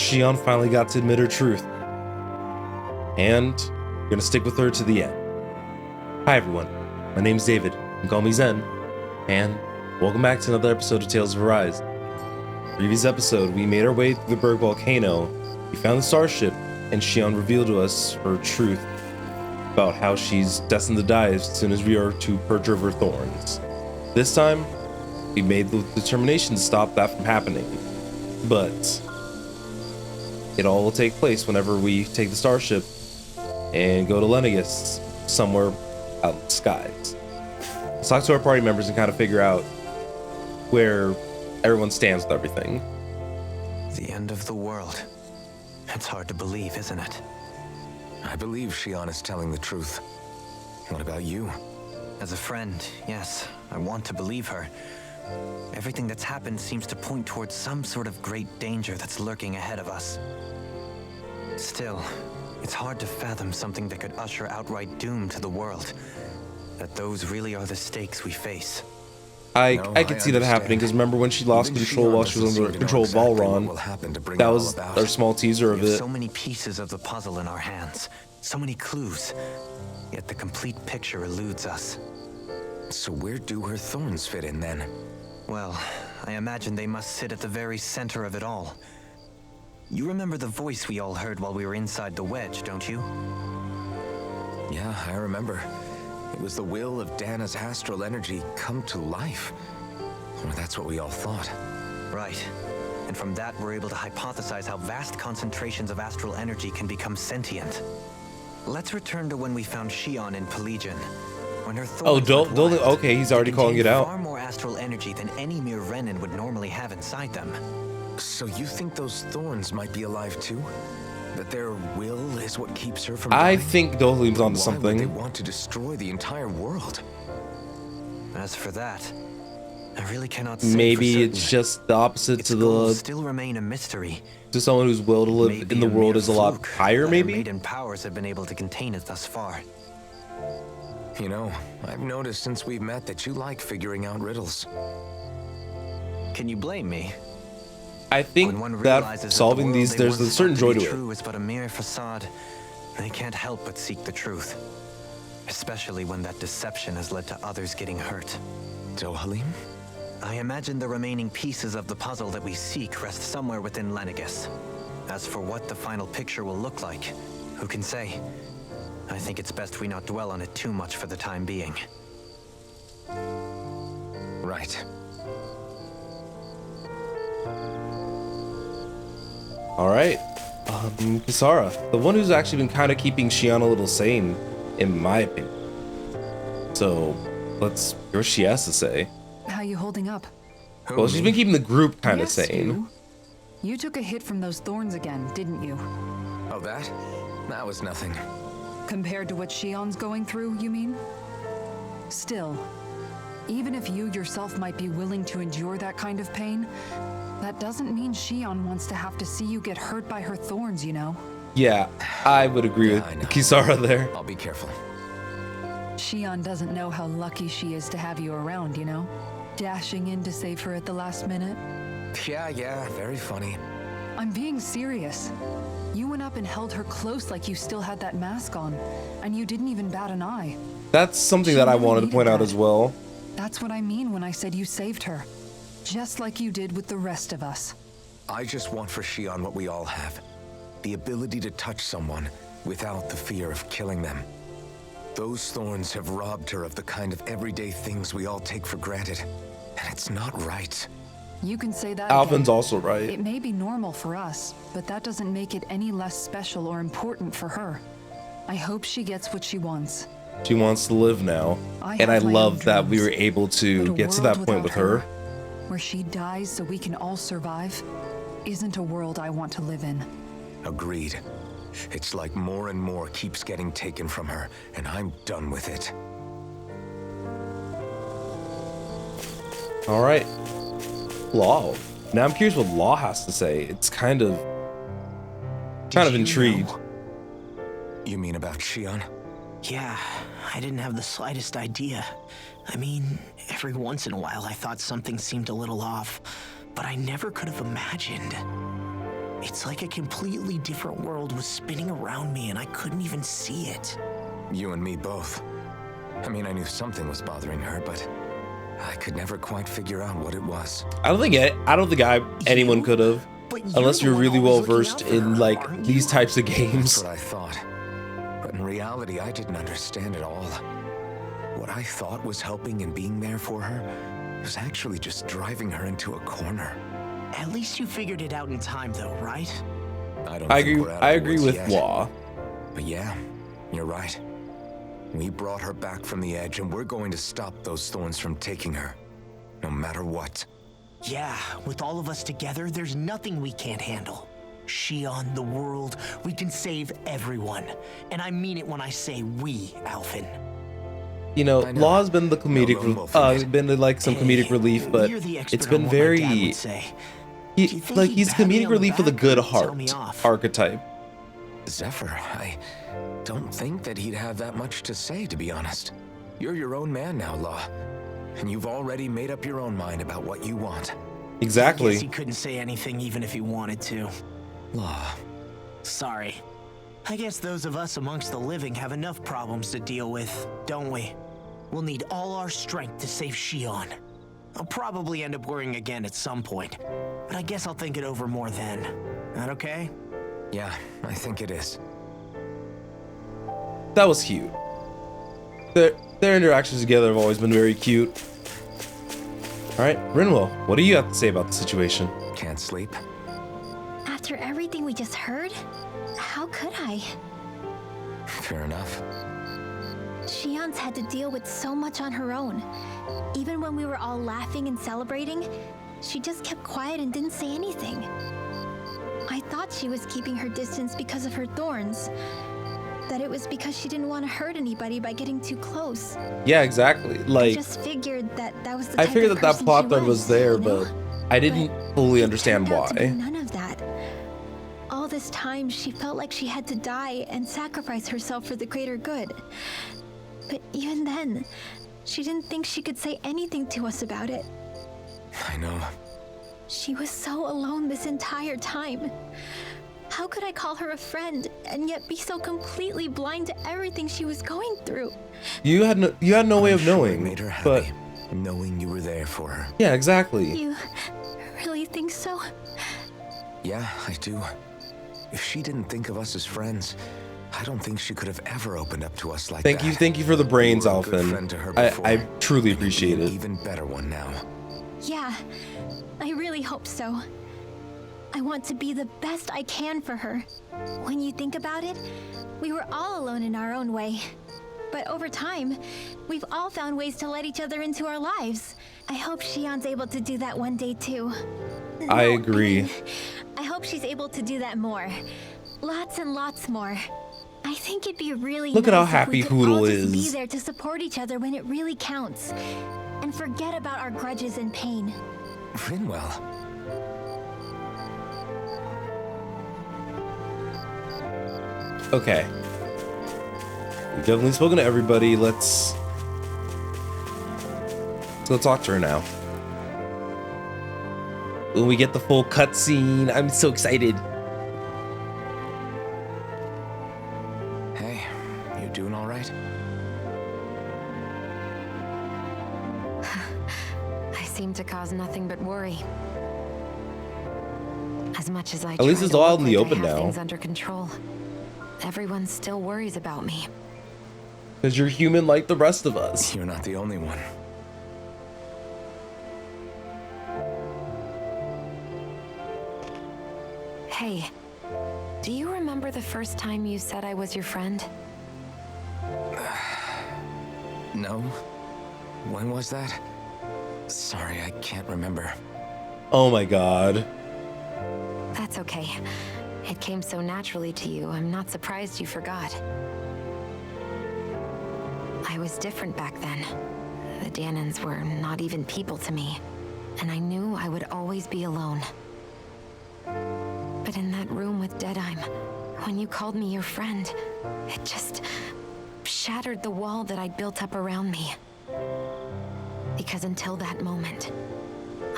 Shion finally got to admit her truth. And we're gonna stick with her to the end. Hi everyone, my name is David, you can call me Zen, and welcome back to another episode of Tales of Arise. Previous episode, we made our way through the Berg Volcano, we found the starship, and Shion revealed to us her truth about how she's destined to die as soon as we are to purge her of her thorns. This time, we made the determination to stop that from happening, but it all will take place whenever we take the starship and go to Lenegus, somewhere out in the skies. Let's talk to our party members and kind of figure out where everyone stands with everything. The end of the world. It's hard to believe, isn't it? I believe Shion is telling the truth. What about you? As a friend, yes, I want to believe her. Everything that's happened seems to point towards some sort of great danger that's lurking ahead of us. Still, it's hard to fathom something that could usher outright doom to the world. That those really are the stakes we face. I could see that happening, because remember when she lost control while she was under control of Valron? That was our small teaser of it. So many pieces of the puzzle in our hands, so many clues, yet the complete picture eludes us. So where do her thorns fit in then? Well, I imagine they must sit at the very center of it all. You remember the voice we all heard while we were inside the wedge, don't you? Yeah, I remember. It was the will of Dana's astral energy come to life. Or that's what we all thought. Right. And from that, we're able to hypothesize how vast concentrations of astral energy can become sentient. Let's return to when we found Shion in Pelagian. When her thorns okay, he's already calling it out. Far more astral energy than any mere Renin would normally have inside them. So you think those thorns might be alive too? That their will is what keeps her from I dying? think Dohlim's onto something. Why would they want to destroy the entire world? As for that, I really cannot say. Maybe it's just the opposite its to goals still remain a mystery. To someone whose will to live Maybe in the a world mere is a lot fluke higher, that her maybe? maiden powers have been able to contain it thus far. You know, I've noticed since we've met that you like figuring out riddles. Can you blame me? I think When one that realizes solving that the world these, they there's a once certain thought joy be to true it. is but a mere facade. They can't help but seek the truth, especially when that deception has led to others getting hurt. Dohalim? I imagine the remaining pieces of the puzzle that we seek rest somewhere within Lenegus. As for what the final picture will look like, who can say? I think it's best we not dwell on it too much for the time being. Right. Alright. Kisara, the one who's actually been kind of keeping Shion a little sane, in my opinion. So, let's hear what she has to say. How you holding up? Well, she's been keeping the group kind of Yes, sane. You took a hit from those thorns again, didn't you? Oh, that? That was nothing. Compared to what Shion's going through, you mean? Still, even if you yourself might be willing to endure that kind of pain, that doesn't mean Shion wants to have to see you get hurt by her thorns, you know? Yeah, I would agree Yeah, I know. with Kisara there. I'll be careful. Shion doesn't know how lucky she is to have you around, you know? Dashing in to save her at the last minute. Yeah, very funny. I'm being serious. You went up and held her close like you still had that mask on, and you didn't even bat an eye. That's something that I wanted to point out as well. That's what I mean when I said you saved her. Just like you did with the rest of us. I just want for Shion what we all have. The ability to touch someone without the fear of killing them. Those thorns have robbed her of the kind of everyday things we all take for granted. And it's not right. You can say that Alvin's again. also right. It may be normal for us, but that doesn't make it any less special or important for her. I hope she gets what she wants. She wants to live now. And I have my love own that we dreams, were able to but a get to that world point with without her. where she dies so we can all survive, isn't a world I want to live in. Agreed. It's like more and more keeps getting taken from her, and I'm done with it. Alright. Law. Now I'm curious what Law has to say. It's kind of intrigued. You mean about Shion? Yeah, I didn't have the slightest idea. I mean, every once in a while I thought something seemed a little off, but I never could have imagined. It's like a completely different world was spinning around me and I couldn't even see it. You and me both. I mean, I knew something was bothering her, but I could never quite figure out what it was. I don't think anyone could have, But unless you're you're the really one well always looking versed out for in her, like aren't these you? types of That's games. what I thought. But in reality, I didn't understand it all. What I thought was helping and being there for her was actually just driving her into a corner. At least you figured it out in time, though, right? I don't I think agree. we're out of I the agree woods with yet. Law. But yeah, you're right. We brought her back from the edge, and we're going to stop those thorns from taking her, no matter what. Yeah, with all of us together, there's nothing we can't handle. Shion, the world, we can save everyone. And I mean it when I say we, Alphen. You know, I know. Law's been the comedic, No lone wolf in it. been like some comedic relief, but You're the expert it's been on what my dad very, would say. Do you think he'd he's pat me comedic on the relief with a back good or tell heart me off? archetype. Zephyr, I don't think that he'd have that much to say, to be honest. You're your own man now, Law. And you've already made up your own mind about what you want. I guess Exactly. he couldn't say anything even if he wanted to. Law, Sorry. I guess those of us amongst the living have enough problems to deal with, don't we? We'll need all our strength to save Shion. I'll probably end up worrying again at some point, but I guess I'll think it over more then. That okay? yeah, I think it is. That was cute. Their interactions together have always been very cute. All right, Rinwell, what do you have to say about the situation? Can't sleep? After everything we just heard, how could I? Fair enough. Shion's had to deal with so much on her own. Even when we were all laughing and celebrating, she just kept quiet and didn't say anything. I thought she was keeping her distance because of her thorns. That it was because she didn't want to hurt anybody by getting too close. Yeah, exactly. I Like, just figured that was the I type figured of that person plot she thread was there, you know? but I didn't fully understand It turned out to be why. none of that. All this time, she felt like she had to die and sacrifice herself for the greater good. But even then, she didn't think she could say anything to us about it. I know. She was so alone this entire time. How could I call her a friend and yet be so completely blind to everything she was going through? You had no way of Sure it knowing, made her but happy, knowing you were there for her. yeah, exactly. You really think so? Yeah, I do. If she didn't think of us as friends, I don't think she could have ever opened up to us like that. Thank you for the brains, You were a good Alphen. friend to her I before, truly and you'll be appreciate an it. even better one now. Yeah, I really hope so. I want to be the best I can for her. When you think about it, we were all alone in our own way. But over time, we've all found ways to let each other into our lives. I hope Shion's able to do that one day too. I No, agree. mean, I hope she's able to do that more. Lots and lots more. I think it'd be really Look at how nice if we happy could Hoodle all just be is. there to support each other when it really counts. And forget about our grudges and pain. Rinwell. Okay. We've definitely spoken to everybody. Let's go talk to her now. When we get the full cutscene, I'm so excited. Hey, you doing all right? I seem to cause nothing but worry. As much as I At least try it's to all look out in the like I open have now. things under control, everyone still worries about me. Because you're human like the rest of us. You're not the only one. Hey, do you remember the first time you said I was your friend? No? When was that? Sorry, I can't remember. Oh my god. That's okay. It came so naturally to you, I'm not surprised you forgot. I was different back then. The Danans were not even people to me, and I knew I would always be alone. But in that room with Deadime, when you called me your friend, it just shattered the wall that I'd built up around me. Because until that moment,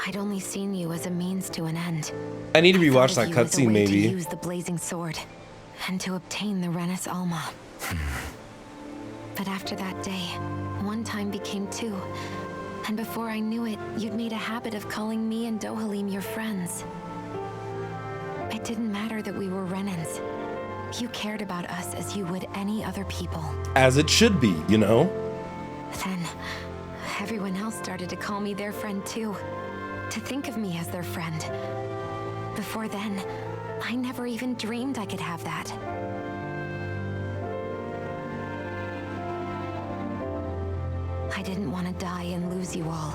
I'd only seen you as a means to an end. I need to I rewatch thought that of you as a cutscene, way maybe. To use the blazing sword and to obtain the Renis Alma. But after that day, one time became two. And before I knew it, you'd made a habit of calling me and Dohalim your friends. It didn't matter that we were Renans. You cared about us as you would any other people. As it should be, you know? Then, everyone else started to call me their friend too. To think of me as their friend. Before then, I never even dreamed I could have that. I didn't want to die and lose you all.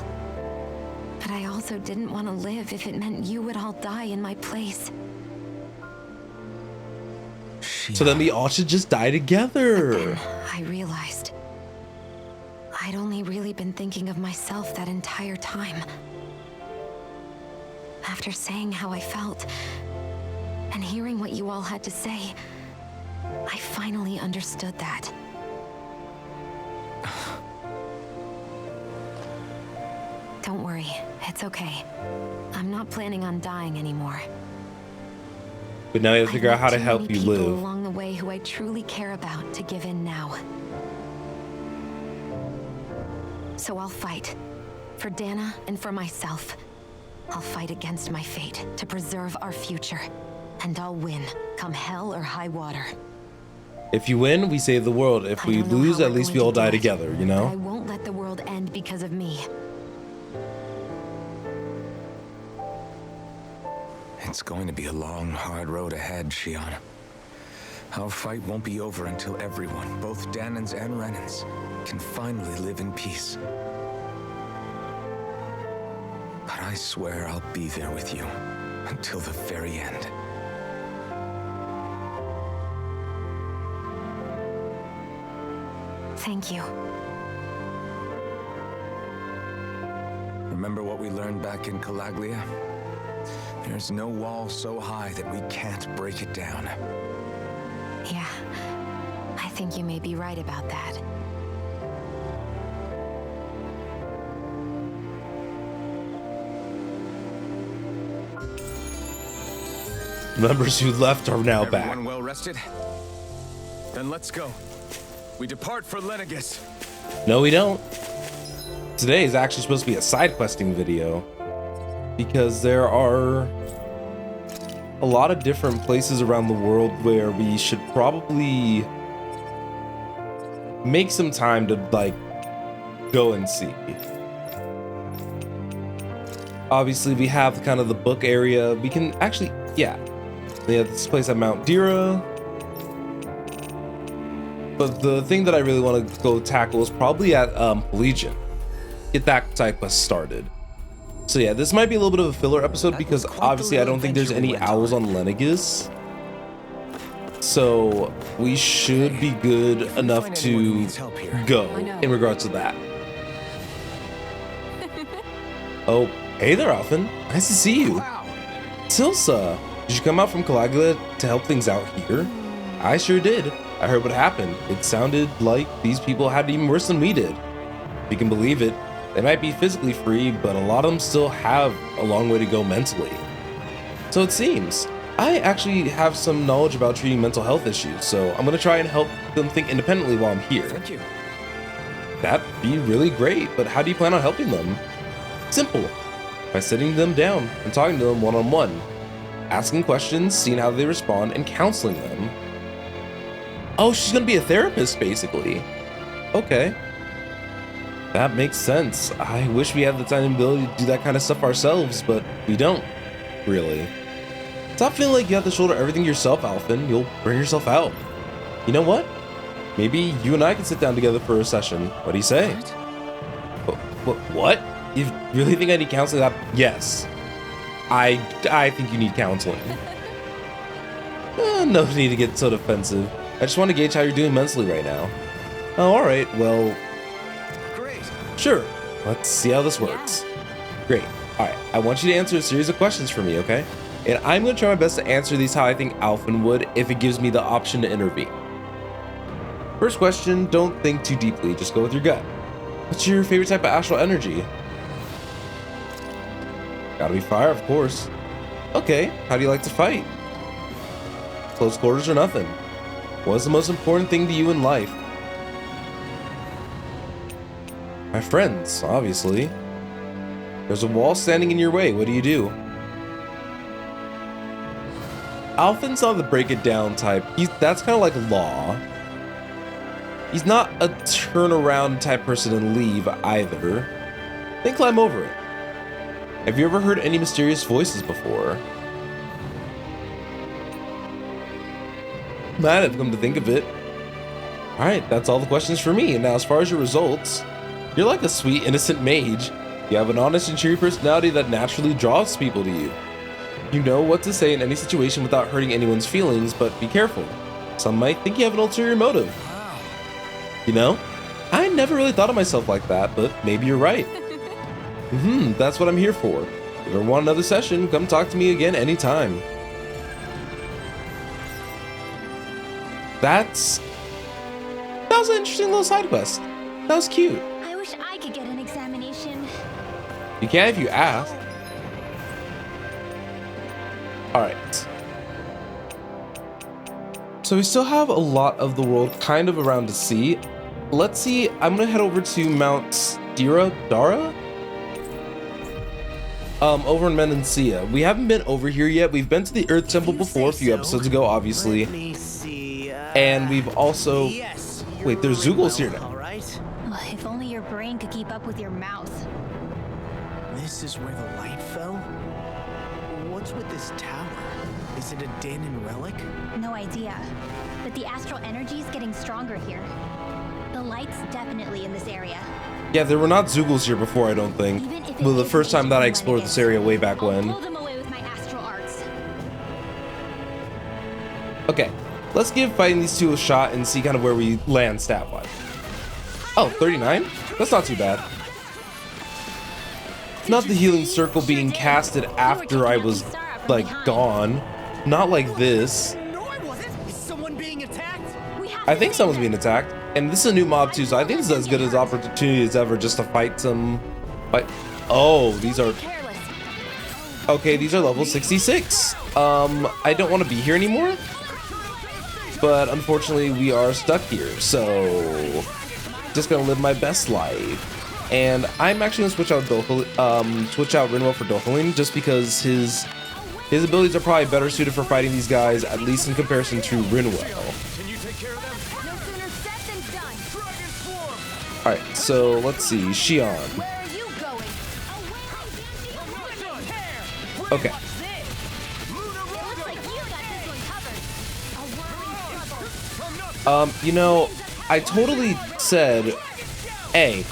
But I also didn't want to live if it meant you would all die in my place. So then we all should just die together. Then I realized I'd only really been thinking of myself that entire time. After saying how I felt and hearing what you all had to say, I finally understood that. Don't worry, it's okay. I'm not planning on dying anymore. But now you have to I've figure out met how to too help many you people live. along the way who I truly care about to give in now. So I'll fight. For Dana and for myself. I'll fight against my fate to preserve our future. And I'll win, come hell or high water. If you win, we save the world. If I we don't know lose, how at we're least we going all to do die it, together, you but I know? won't let the world end because of me. It's going to be a long, hard road ahead, Shion. Our fight won't be over until everyone, both Danans and Renans, can finally live in peace. But I swear I'll be there with you until the very end. Thank you. Remember what we learned back in Calaglia? There's no wall so high that we can't break it down. Yeah, I think you may be right about that. Members who left are now back. Everyone well rested? Then let's go. We depart for Lenegus. No, we don't. Today is actually supposed to be a side questing video because there are a lot of different places around the world where we should probably make some time to like go and see. Obviously, we have kind of the book area. We can actually, yeah, they have this place at Mount Dira. But the thing that I really want to go tackle is probably at Legion. Get that side quest started. So yeah, this might be a little bit of a filler episode because obviously I don't think there's any owls on Lenegus. So we should be good enough to go in regards to that. Oh, hey there, Alphen. Nice to see you. Silsa, did you come out from Calaglia to help things out here? I sure did. I heard what happened. It sounded like these people had it even worse than we did. If you can believe it, they might be physically free, but a lot of them still have a long way to go mentally. So it seems. I actually have some knowledge about treating mental health issues, so I'm gonna try and help them think independently while I'm here. Thank you. That'd be really great, but how do you plan on helping them? Simple. By sitting them down and talking to them one-on-one. Asking questions, seeing how they respond, and counseling them. Oh, she's gonna be a therapist, basically. Okay. That makes sense. I wish we had the time and ability to do that kind of stuff ourselves, but we don't, really. Stop feeling like you have to shoulder everything yourself, Alphen. You'll bring yourself out. You know what? Maybe you and I can sit down together for a session. What do you say? What? You really think I need counseling? Yes. I think you need counseling. No need to get so defensive. I just want to gauge how you're doing mentally right now. Oh, alright, well... Great. Sure, let's see how this works. Great. Alright, I want you to answer a series of questions for me, okay? And I'm going to try my best to answer these how I think Alphen would if it gives me the option to intervene. First question, don't think too deeply, just go with your gut. What's your favorite type of astral energy? Gotta be fire, of course. Okay, how do you like to fight? Close quarters or nothing? What's the most important thing to you in life? My friends, obviously. There's a wall standing in your way. What do you do? Alphen's not the break it down type. That's kind of like Law. He's not a turnaround type person and leave either. Then climb over it. Have you ever heard any mysterious voices before? Might have come to think of it. Alright, that's all the questions for me. And now as far as your results, you're like a sweet, innocent mage. You have an honest and cheery personality that naturally draws people to you. You know what to say in any situation without hurting anyone's feelings, but be careful. Some might think you have an ulterior motive. You know, I never really thought of myself like that, but maybe you're right. That's what I'm here for. If you ever want another session, come talk to me again anytime. That was an interesting little side quest. That was cute. I wish I could get an examination. You can if you ask. Alright. So we still have a lot of the world kind of around to see. Let's see, I'm gonna head over to Mount Dara? Over in Menancia. We haven't been over here yet. We've been to the Earth Temple before a few episodes ago, obviously. Let me see. And we've also... Yes, Wait, there's Zoogles here now. All right. If only your brain could keep up with your mouth. This is where the light fell? What's with this tower? Is it a Danon relic? No idea. But the astral energy is getting stronger here. The light's definitely in this area. Yeah, there were not Zoogles here before, I don't think. Even if it Well, the is first time that I ancient explored remnants, this area way back I'll when. pull them away with my astral arts. Okay, let's give fighting these two a shot and see kind of where we land stat-wise. Oh, 39? That's not too bad. Not the healing circle being casted after I was, like, gone. Not like this. No, I wasn't. Is someone being attacked? I think someone's being attacked. And this is a new mob too, so I think this is as good as opportunity as ever just to fight some... Oh, these are... Okay, these are level 66. I don't want to be here anymore. But unfortunately, we are stuck here, so... Just gonna live my best life. And I'm actually gonna switch out Rinwell for Dohalim, just because his abilities are probably better suited for fighting these guys, at least in comparison to Rinwell. Alright, so let's see, Xion. Okay. You know, I totally said, hey,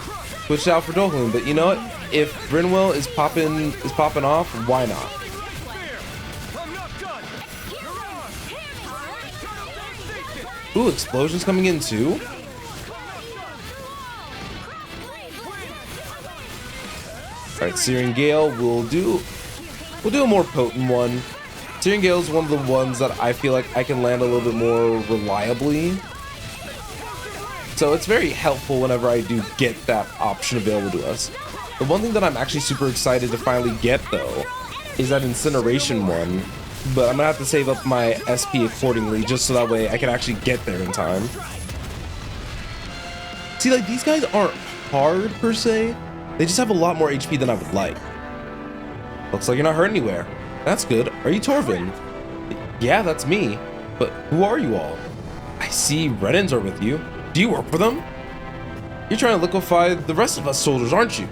switch out for Dohalim, but you know what? If Rinwell is popping off, why not? Ooh, explosions coming in too? Alright, Searing Gale we'll do a more potent one. Searing Gale is one of the ones that I feel like I can land a little bit more reliably. So it's very helpful whenever I do get that option available to us. The one thing that I'm actually super excited to finally get though is that Incineration one, but I'm gonna have to save up my SP accordingly just so that way I can actually get there in time. See, like, these guys aren't hard per se. They just have a lot more HP than I would like. Looks like you're not hurt anywhere. That's good. Are you Torvin? Yeah, that's me. But who are you all? I see Renans are with you. Do you work for them? You're trying to liquefy the rest of us soldiers, aren't you?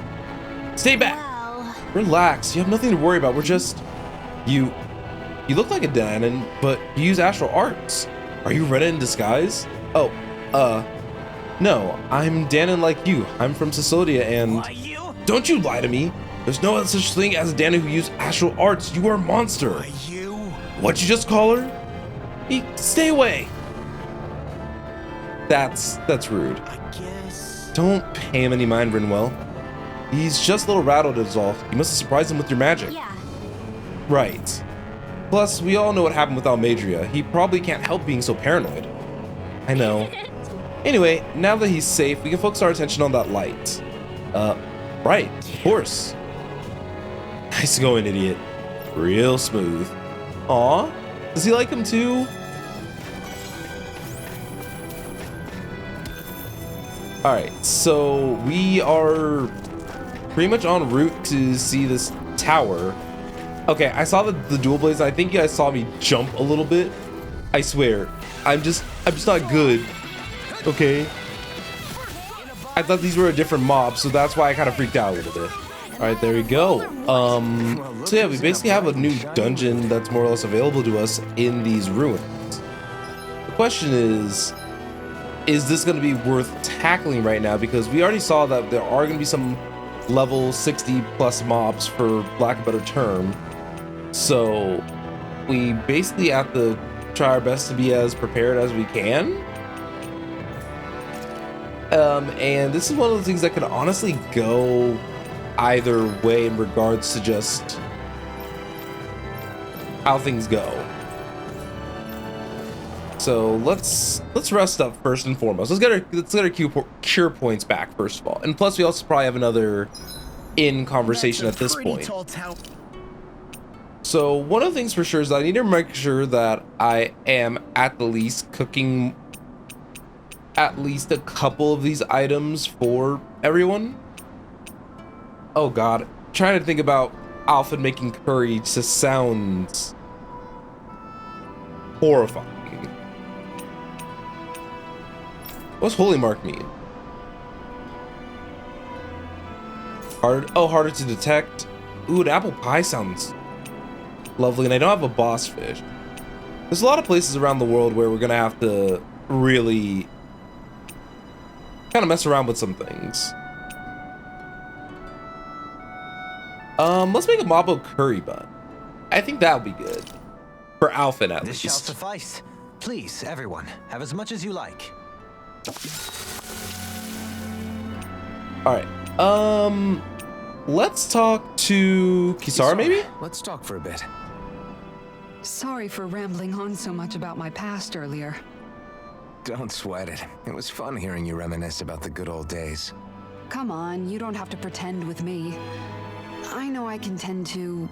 Stay back. Well, Relax. You have nothing to worry about. We're just... You look like a Danon, but you use astral arts. Are you Renan in disguise? Oh, no. I'm Danon like you. I'm from Sicilia and... Don't you lie to me. There's no such thing as a Danon who uses astral arts. You are a monster. What'd you just call her? Stay away. That's rude. I guess. Don't pay him any mind, Rinwell. He's just a little rattled is all. You must have surprised him with your magic. yeah. Right. Plus, we all know what happened with Almadria. He probably can't help being so paranoid. I know. Anyway, now that he's safe, we can focus our attention on that light. Right, of course. Nice going, idiot. Real smooth. Aw, does he like him too? Alright, so we are pretty much en route to see this tower. Okay, I saw the dual blades. I think you guys saw me jump a little bit. I swear, I'm just not good. Okay. I thought these were a different mob, so that's why I kind of freaked out a little bit. All right, there we go. So yeah, we basically have a new dungeon that's more or less available to us in these ruins. The question is this going to be worth tackling right now? Because we already saw that there are going to be some level 60 plus mobs, for lack of a better term. So we basically have to try our best to be as prepared as we can. And this is one of the things that could honestly go either way in regards to just how things go. So let's rest up first and foremost. Let's get our cure points back first of all. And plus we also probably have another conversation at this point. So one of the things for sure is that I need to make sure that I am at the least cooking at least a couple of these items for everyone. Oh god, trying to think about Alfred making curry just sounds horrifying. What's holy mark mean? Harder to detect. Ooh, an apple pie sounds lovely, and I don't have a boss fish. There's a lot of places around the world where we're gonna have to really kind of mess around with some things. Let's make a Mabo curry bun. I think that would be good. For Alphen, at least. This shall suffice. Please, everyone, have as much as you like. Alright. Let's talk to Kisara, maybe? Let's talk for a bit. Sorry for rambling on so much about my past earlier. Don't sweat it. It was fun hearing you reminisce about the good old days. Come on, you don't have to pretend with me. I know I can tend to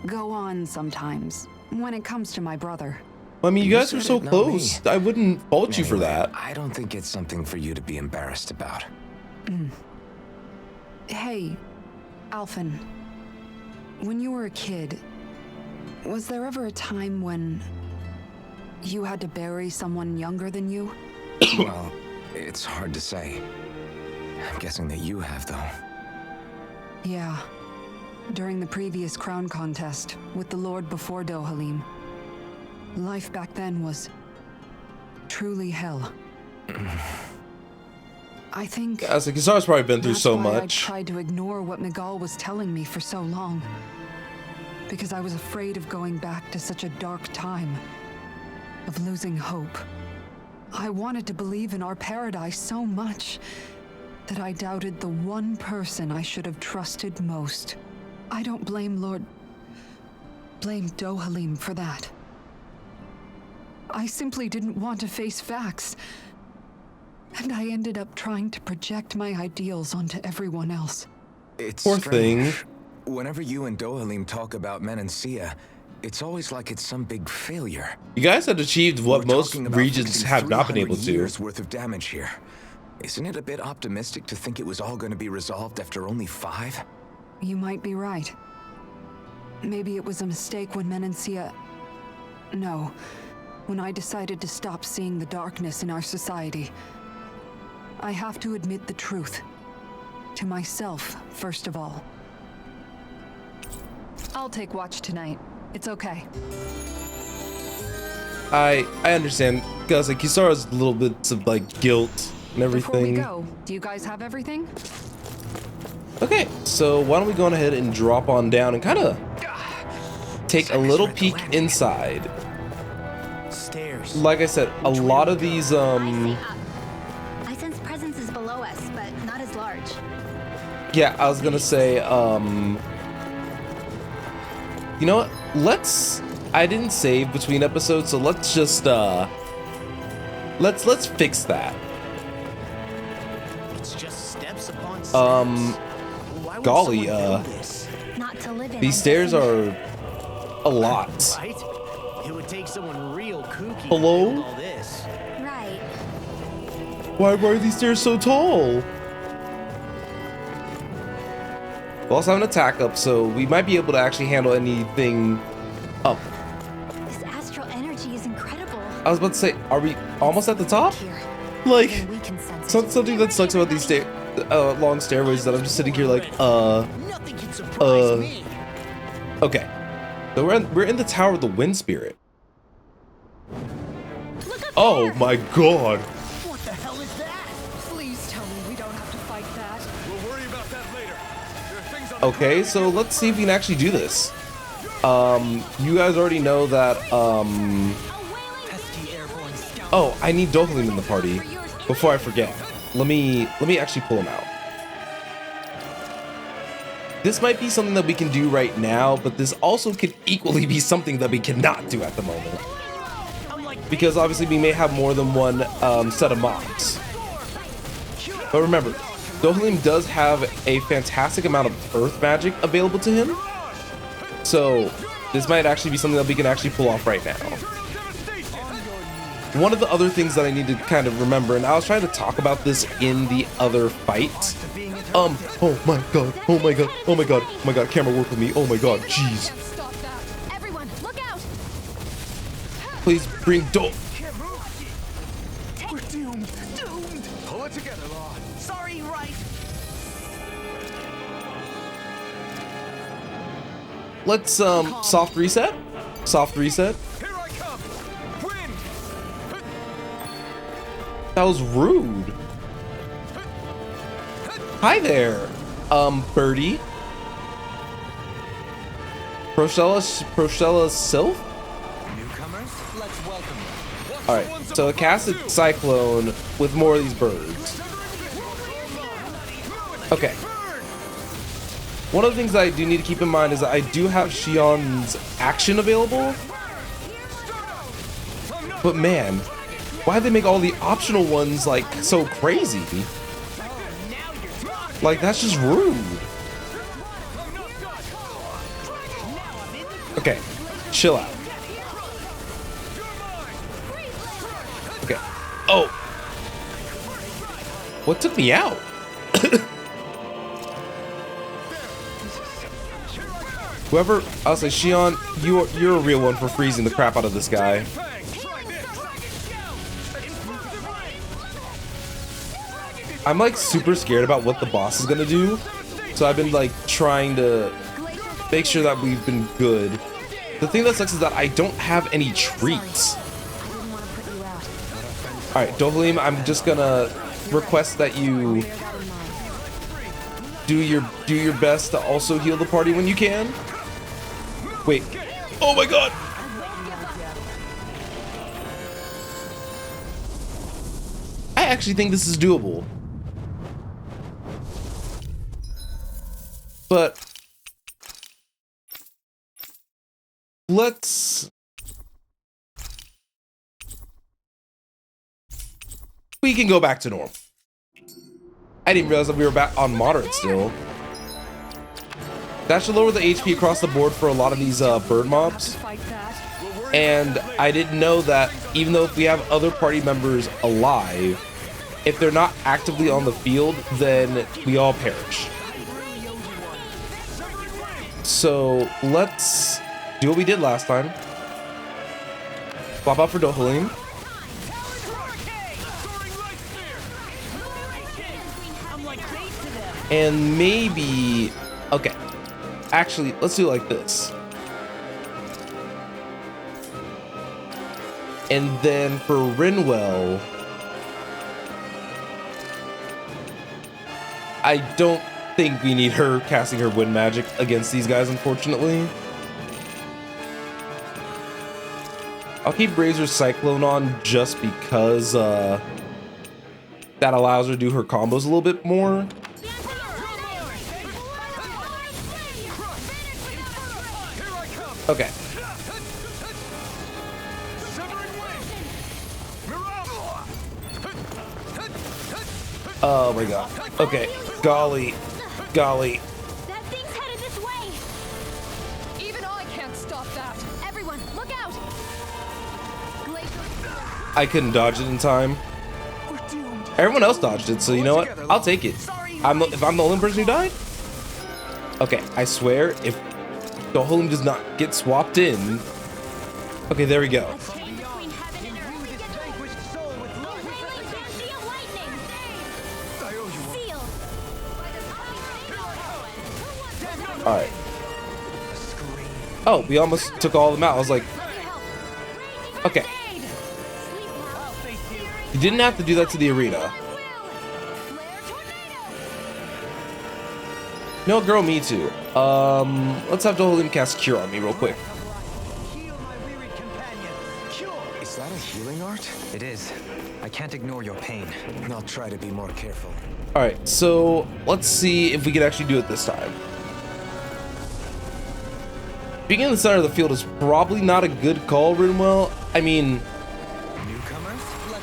go on sometimes when it comes to my brother. I mean, you guys are said so it, not close. me. I wouldn't fault you for Anyway, that. I don't think it's something for you to be embarrassed about. Hey, Alphen. When you were a kid, was there ever a time when you had to bury someone younger than you? Well, it's hard to say. I'm guessing that you have, though. Yeah. During the previous crown contest with the Lord before Dohalim. Life back then was truly hell. I think Yeah, so Kisara's probably been through that's so why I much. tried to ignore what Miguel was telling me for so long. Because I was afraid of going back to such a dark time. Of losing hope. I wanted to believe in our paradise so much that I doubted the one person I should have trusted most. I don't blame Dohalim for that. I simply didn't want to face facts. And I ended up trying to project my ideals onto everyone else. It's Poor strange. thing. Whenever you and Dohalim talk about Menancia, it's always like it's some big failure. You guys have achieved what We're most talking about regions fixing have not been 300 able to. years worth of damage here. Isn't it a bit optimistic to think it was all going to be resolved after only 5? You might be right. Maybe it was a mistake when Menancia... No. When I decided to stop seeing the darkness in our society. I have to admit the truth. To myself, first of all. I'll take watch tonight. It's okay. I understand. Guys, like Kisara's a little bit of like guilt and everything. Before we go, do you guys have everything? Okay, so why don't we go on ahead and drop on down and kind of take a little peek inside. Stairs. Like I said, a lot of these I sense presence is below us, but not as large. yeah, I was gonna say, you know what? I didn't save between episodes, so let's just let's fix that. It's just steps upon steps. Why would golly, someone build this? Not to live in. These stairs are a lot. Right? It would take someone real kooky Hello? to build all this. Right. Why are these stairs so tall? We also have an attack up, so we might be able to actually handle anything up. This astral energy is incredible. I was about to say, are we almost at the top? Like, something that sucks about these long stairways that I'm just sitting here like, Nothing can surprise me. Okay. So we're in the Tower of the Wind Spirit. Oh my god. What the hell is that? Please tell me we don't have to fight that. We'll worry about that later. There are things on Okay, so let's see if we can actually do this. You guys already know that, Pesky airborne scout. oh, I need Dohalim in the party before I forget. Let me actually pull him out. This might be something that we can do right now, but this also could equally be something that we cannot do at the moment. Because obviously we may have more than one set of mobs. But remember, Dohalim does have a fantastic amount of earth magic available to him. So this might actually be something that we can actually pull off right now. One of the other things that I need to kind of remember, and I was trying to talk about this in the other fight. Oh my god, oh my god, oh my god, oh my god, camera work with me, oh my god, jeez. Stop that. Everyone, look out. Please bring We're doomed. Doomed. Pull it together, Law. Sorry, right. Let's soft reset. Soft reset. Here I come. Win. That was rude. Hi there, Birdie. Proshella Sylph? Newcomers, let's welcome them. Alright, so a casted cyclone with more of these birds. Okay. One of the things that I do need to keep in mind is that I do have Shion's action available. But man, why did they make all the optional ones like so crazy? Like, that's just rude. Okay, chill out. Okay. Oh. What took me out? Whoever, I'll say, Shion, you're a real one for freezing the crap out of this guy. I'm like super scared about what the boss is gonna do, so I've been like trying to make sure that we've been good. The thing that sucks is that I don't have any treats. All right, Dohalim, I'm just gonna request that you do your best to also heal the party when you can. Wait. Oh my god. I actually think this is doable. But we can go back to normal. I didn't realize that we were back on moderate still. That should lower the HP across the board for a lot of these bird mobs. And I didn't know that even though if we have other party members alive, if they're not actively on the field, then we all perish. So let's do what we did last time. Swap out for Dohalim. And maybe, okay, actually, let's do it like this. And then for Rinwell, I don't think we need her casting her wind magic against these guys, unfortunately. I'll keep Razor's Cyclone on just because that allows her to do her combos a little bit more. Okay. Oh my god. Okay. Golly. Golly. That thing's headed this way. I couldn't dodge it in time. Everyone else dodged it, so you know what? I'll take it. If I'm the only person who died? Okay, I swear, if the Holy does not get swapped in... Okay, there we go. Alright. Oh, we almost took all of them out. I was like... Okay. You didn't have to do that to the arena. No, girl, me too. Let's have Dohalim cast Cure on me real quick. Is that a healing art? It is. I can't ignore your pain. I'll try to be more careful. Alright, so let's see if we can actually do it this time. Being in the center of the field is probably not a good call, Rinwell. I mean,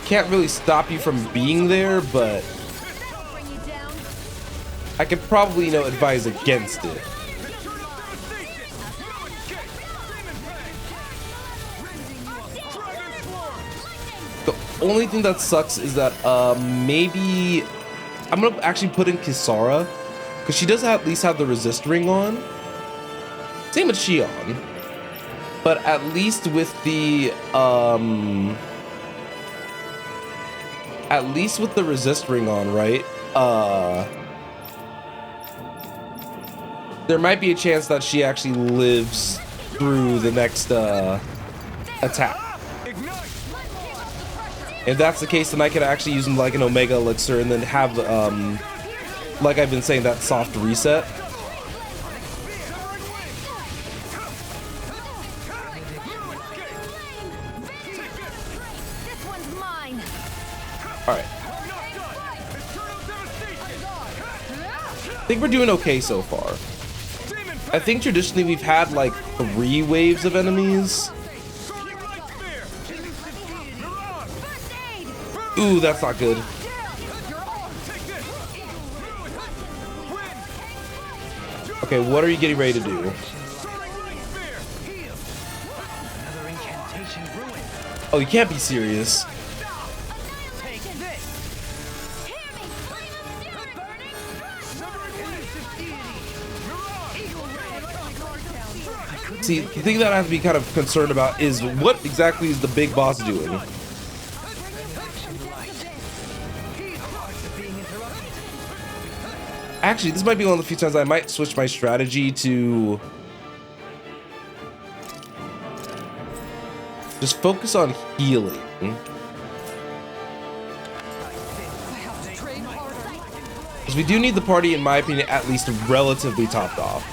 can't really stop you from being there, but I could probably, you know, advise against it. The only thing that sucks is that maybe I'm gonna actually put in Kisara, because she does at least have the resist ring on. Same with Shion, but at least with the resist ring on, right? There might be a chance that she actually lives through the next attack. If that's the case, then I could actually use like an Omega Elixir and then have, like I've been saying, that soft reset. Alright. I think we're doing okay so far. I think traditionally we've had like 3 waves of enemies. Ooh, that's not good. Okay, what are you getting ready to do? Oh, you can't be serious. See, the thing that I have to be kind of concerned about is what exactly is the big boss doing? Actually, this might be one of the few times I might switch my strategy to just focus on healing. Because we do need the party, in my opinion, at least relatively topped off.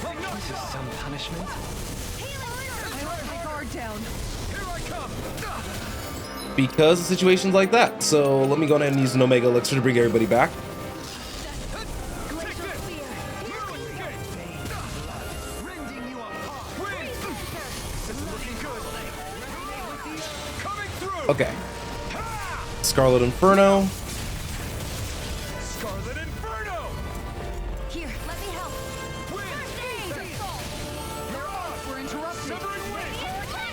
Because of situations like that. So let me go ahead and use an Omega Elixir to bring everybody back. Okay. Scarlet Inferno. Scarlet Inferno! Here, let me help. First aid! They're off. We're interrupted. Severing Wing!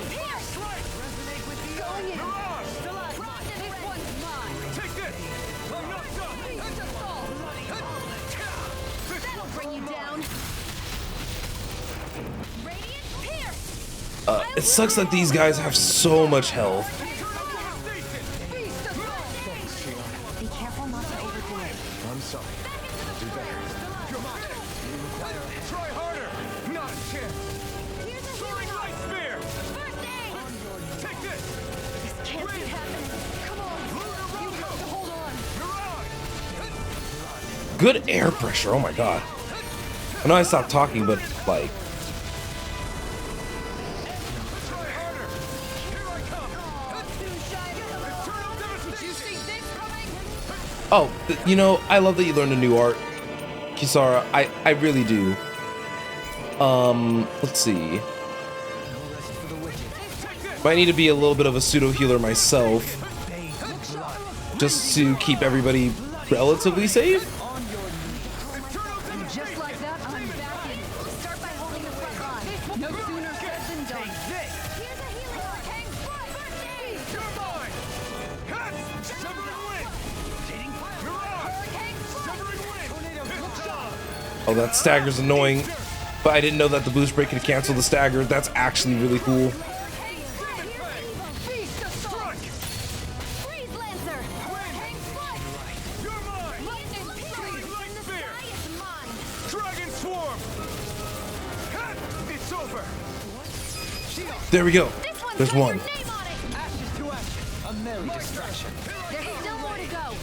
Here! Strike! Resonate with the Going in. Mirage! This one's mine. Take this! I'm not done! That's a fall. That'll bring you down. Radiant Pierce! It sucks that these guys have so much health. Be careful not to overdo it. I'm sorry. I'll do better. Come on! Try harder! Not a chance! Here's a Soaring healing Light arm. Spear! First aid! Take this! This can't be happening. Come on. You have to hold on. Good air pressure. Oh my god. I know I stopped talking, but like, Try harder! Here I come! Did you see this coming? oh, you know, I love that you learned a new art, Kisara. I really do. Let's see. Might need to be a little bit of a pseudo healer myself, just to keep everybody relatively safe. Just like that, I'm back in. Start by holding the front line. No sooner said than done. Here's a healing arm. First aid! You're mine! Oh, that stagger's annoying, but I didn't know that the boost break could cancel the stagger. That's actually really cool. There we go. There's one. A merry distraction. There's still more to go.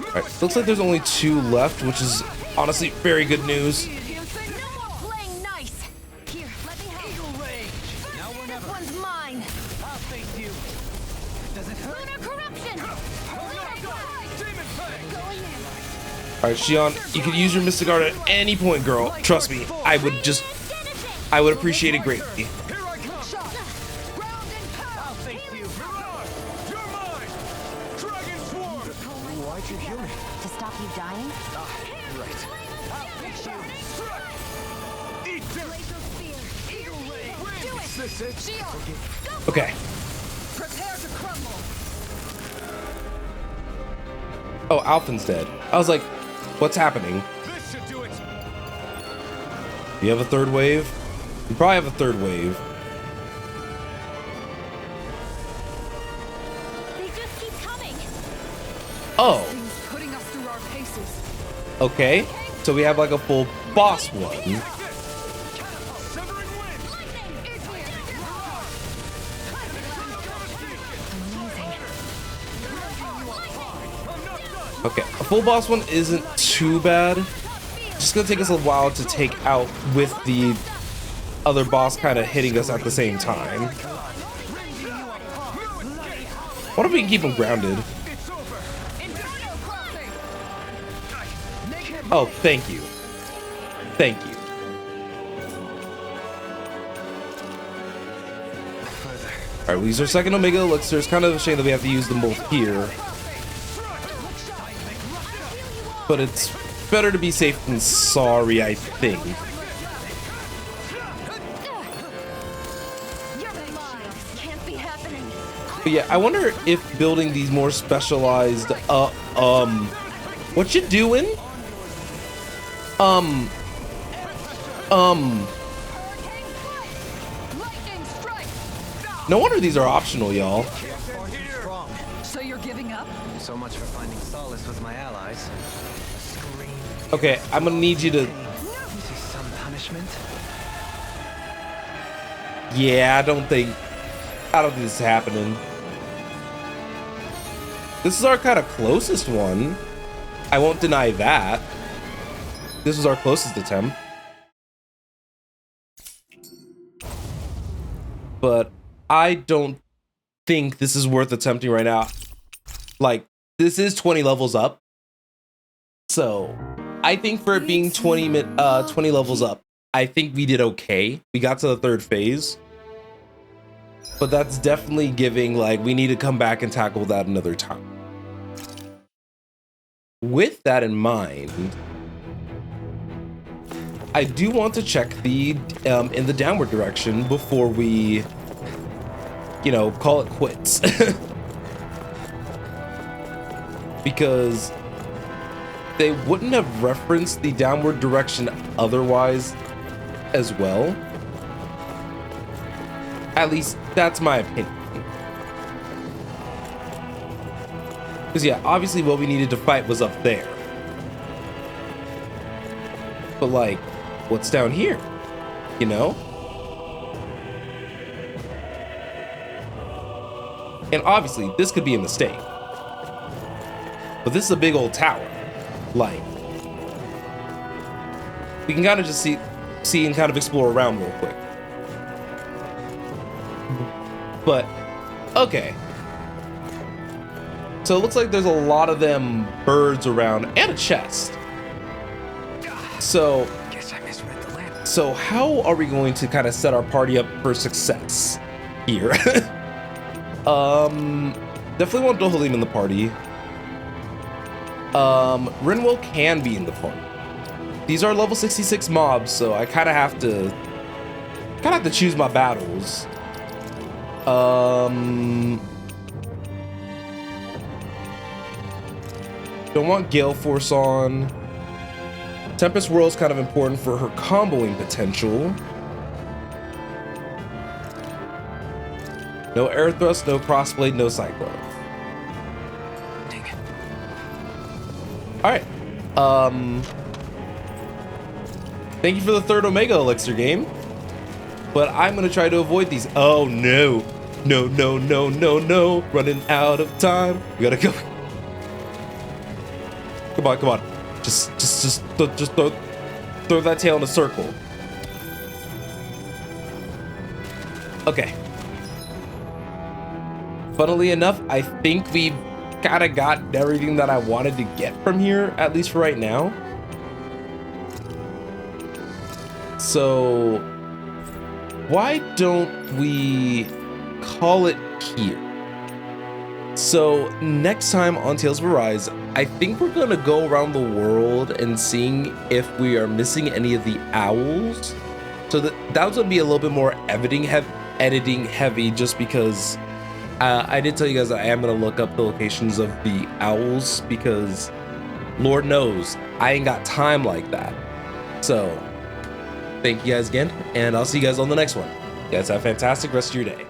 Alright, looks like there's only 2 left, which is honestly very good news. No more playing nice. Here, let me have Eagle Rage. Now we're never. This one's mine. I'll face you. Does it hurt? Lunar corruption. Going in. Alright, Shion, you can use your Mystic Art at any point, girl. Trust me, I would appreciate it greatly. I'll face you. You're mine. Dragon Swarm. Why'd you heal me? To stop you dying? Right. I'll fix you. Eat dirt. Eagle Ray. Is this it? Okay. Prepare to crumble. Oh, Alphen's dead. I was like, what's happening? This should do it. You have a 3rd wave? You probably have a 3rd wave. They just keep coming. Oh, Things putting us through our paces. okay. So we have like a full boss one. Severing wind. Okay, a full boss one isn't too bad. Just gonna take us a while to take out with the other boss kind of hitting us at the same time. What if we can keep him grounded? Oh, thank you. Thank you. Alright, we use our second Omega Elixir. It's kind of a shame that we have to use them both here. But it's better to be safe than sorry, I think. Can't be happening. But yeah, I wonder if building these more specialized, what you doing? No wonder these are optional, y'all. So you're giving up? So much for finding solace with my allies. Scream. Okay, I'm gonna need you to. This is some punishment. Yeah, I don't think this is happening. This is our kind of closest one. I won't deny that. This was our closest attempt. But I don't think this is worth attempting right now. Like, this is 20 levels up. So, I think for it being 20 levels up, I think we did okay. We got to the 3rd phase. But that's definitely giving, like, we need to come back and tackle that another time. With that in mind, I do want to check the in the downward direction before we, you know, call it quits. Because they wouldn't have referenced the downward direction otherwise as well. At least that's my opinion. Because yeah, obviously what we needed to fight was up there. But like, what's down here? You know? And obviously, this could be a mistake. But this is a big old tower. Like, we can kind of just see and kind of explore around real quick. But, okay. So it looks like there's a lot of them birds around and a chest. So, Guess I misread the lamp. so how are we going to kind of set our party up for success here? Definitely want Dohalim in the party. Rinwell can be in the party. These are level 66 mobs, so I kind of have to choose my battles. Don't want Gale Force on. Tempest Whirl is kind of important for her comboing potential. No Air Thrust, no Crossblade, no Cyclone. Dang it. Alright. Thank you for the third Omega Elixir game. But I'm gonna try to avoid these. Oh no. No, no, no, no, no. Running out of time. We gotta go. Come on, come on. Just throw that tail in a circle. Okay. Funnily enough, I think we've kind of got everything that I wanted to get from here, at least for right now. So why don't we call it here? So next time on Talesofarise, I think we're gonna go around the world and seeing if we are missing any of the owls. So that was gonna be a little bit more editing heavy, just because I did tell you guys that I am gonna look up the locations of the owls, because Lord knows I ain't got time like that. So thank you guys again, and I'll see you guys on the next one. You guys have a fantastic rest of your day.